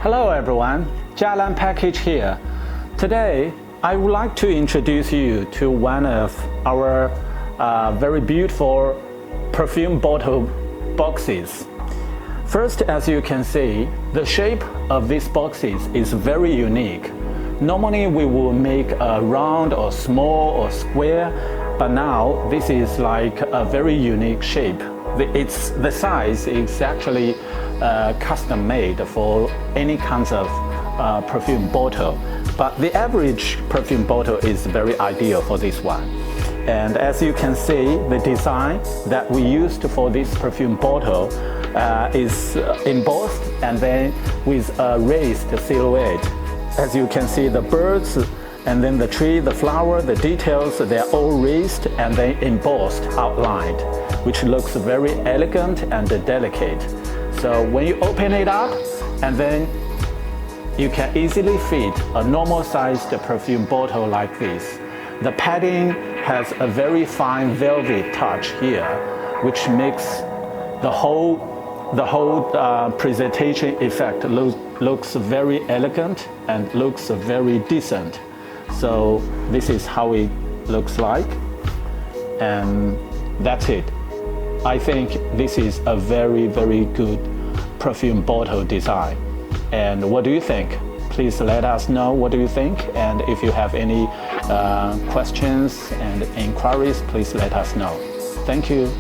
Hello everyone, Jialan Package here. Today, I would like to introduce you to one of our very beautiful perfume bottle boxes. First, as you can see, the shape of these boxes is very unique. Normally we will make a round or small or square, but now this is like a very unique shape. The size is actually custom made for any kinds of perfume bottle, but the average perfume bottle is very ideal for this one. And as you can see, the design that we used for this perfume bottle is embossed and then with a raised silhouette. As you can see, the birds and then the tree, the flower, the details, they're all raised and then embossed, outlined, which looks very elegant and delicate. So when you open it up, and then you can easily fit a normal sized perfume bottle like this. The padding has a very fine velvet touch here, which makes the whole presentation effect looks very elegant and looks very decent. So this is how it looks like, and that's it. I think this is a very, very good perfume bottle design. And what do you think? Please let us know what do you think, and if you have any questions and inquiries, please let us know. Thank you.